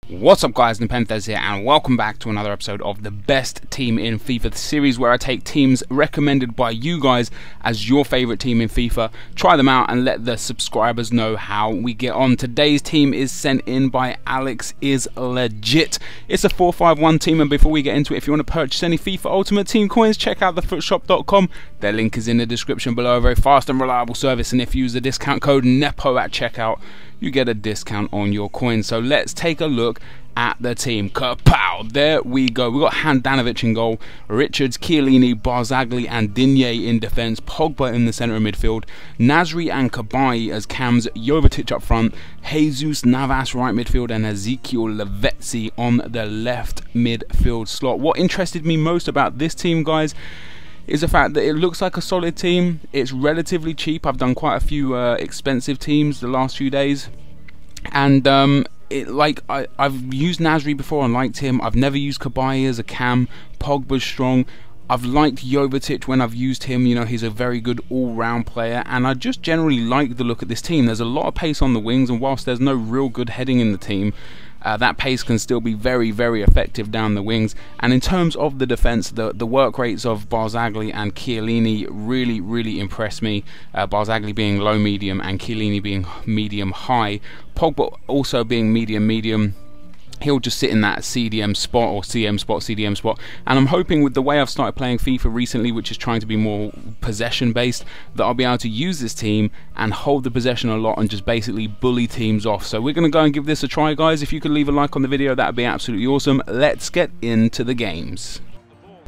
What's up guys, NepentheZ here and welcome back to another episode of the best team in FIFA, the series where I take teams recommended by you guys as your favourite team in FIFA, try them out and let the subscribers know how we get on. Today's team is sent in by Alex is Legit. It's a 4-5-1 team, and before we get into it, if you want to purchase any FIFA Ultimate Team coins, check out thefootshop.com. Their link is in the description below. A very fast and reliable service, and if you use the discount code NEPO at checkout, you get a discount on your coins. So let's take a look at the team. Kapow! There we go. We got Handanovic in goal, Richards, Chiellini, Barzagli and Digne in defence, Pogba in the centre of midfield, Nasri and Cabaye as cams, Jovetic up front, Jesus Navas right midfield and Ezekiel Lavezzi on the left midfield slot. What interested me most about this team, guys, is the fact that it looks like a solid team. It's relatively cheap. I've done quite a few expensive teams the last few days, and I've used Nasri before and liked him. I've never used Cabaye as a cam. Pogba's strong. I've liked Jovetic when I've used him. You know, he's a very good all-round player, and I just generally like the look at this team. There's a lot of pace on the wings, and whilst there's no real good heading in the team, that pace can still be very, very effective down the wings. And in terms of the defence, the work rates of Barzagli and Chiellini really, really impress me. Barzagli being low medium and Chiellini being medium high. Pogba also being medium. He'll just sit in that CDM spot or CM spot, CDM spot, and I'm hoping with the way I've started playing FIFA recently, which is trying to be more possession based, that I'll be able to use this team and hold the possession a lot and just basically bully teams off. So we're going to go and give this a try, guys. If you could leave a like on the video, that would be absolutely awesome. Let's get into the games.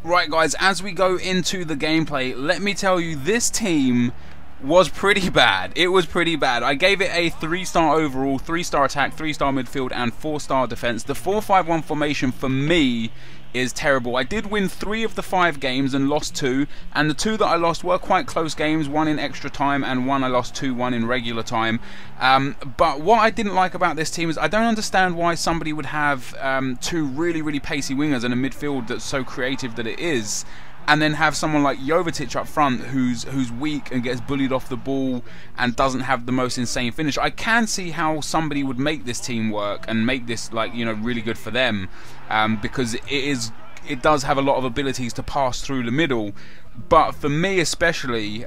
Right guys, as we go into the gameplay, let me tell you, this team was pretty bad. It was pretty bad. I gave it a 3-star overall, 3-star attack, 3-star midfield and 4-star defense. The 4-5-1 formation for me is terrible. I did win 3 of the 5 games and lost 2, and the 2 that I lost were quite close games, 1 in extra time and 1 I lost 2-1 in regular time. But what I didn't like about this team is I don't understand why somebody would have 2 really, really pacey wingers and a midfield that's so creative that it is, and then have someone like Jovetic up front who's weak and gets bullied off the ball and doesn't have the most insane finish. I can see how somebody would make this team work and make this, like, you know, really good for them, because it does have a lot of abilities to pass through the middle. But for me especially,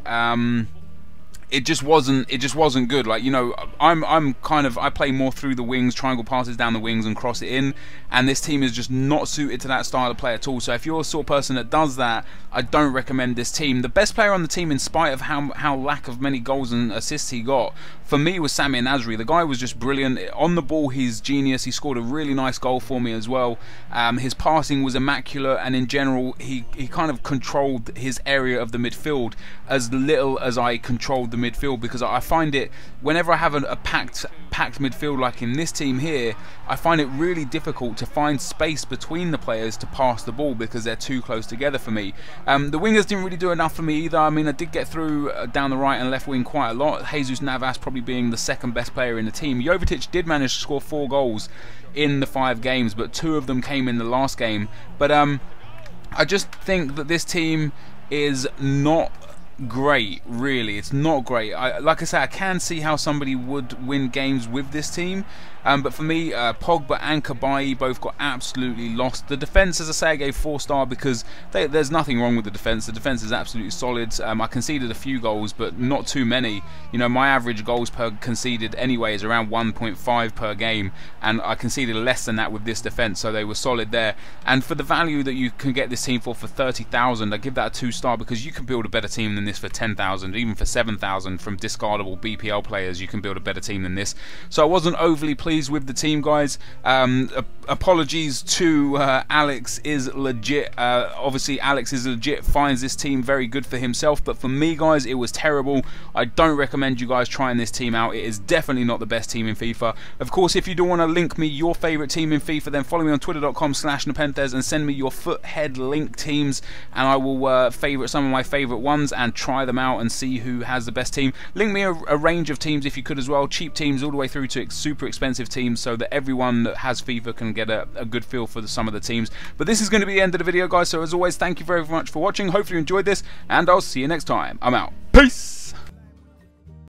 it just wasn't good. Like, you know, I play more through the wings, triangle passes down the wings and cross it in, and this team is just not suited to that style of play at all. So if you're a sort of person that does that, I don't recommend this team. The best player on the team, in spite of how lack of many goals and assists he got, for me was Samir Nasri. The guy was just brilliant. On the ball, he's genius. He scored a really nice goal for me as well. His passing was immaculate, and in general, he kind of controlled his area of the midfield as little as I controlled the midfield, because I find it, whenever I have a packed midfield like in this team here, I find it really difficult to find space between the players to pass the ball because they're too close together for me. The wingers didn't really do enough for me either. I mean, I did get through down the right and left wing quite a lot, Jesus Navas probably being the second best player in the team. Jovetic did manage to score 4 goals in the 5 games, but 2 of them came in the last game. But I just think that this team is not great, really. It's not great. Like I say, I can see how somebody would win games with this team, but for me, Pogba and Cabaye both got absolutely lost. The defence, as I say, I gave 4-star because there's nothing wrong with the defence. The defence is absolutely solid. I conceded a few goals, but not too many. You know, my average goals per conceded anyway is around 1.5 per game, and I conceded less than that with this defence, so they were solid there. And for the value that you can get this team for 30,000, I give that a 2-star, because you can build a better team than this for 10,000, even for 7,000 from discardable BPL players. You can build a better team than this. So I wasn't overly pleased with the team, guys. Apologies to Alex is Legit. Obviously Alex is Legit finds this team very good for himself, but for me, guys, it was terrible. I don't recommend you guys trying this team out. It is definitely not the best team in FIFA. Of course, if you do want to link me your favourite team in FIFA, then follow me on twitter.com/NepentheZ and send me your foot-head link teams, and I will favourite some of my favourite ones and try them out and see who has the best team. Link me a range of teams if you could as well, cheap teams all the way through to super expensive teams, so that everyone that has FIFA can get a good feel for some of the teams. But this is going to be the end of the video, guys, so as always, thank you very much for watching. Hopefully you enjoyed this, and I'll see you next time. I'm out. Peace!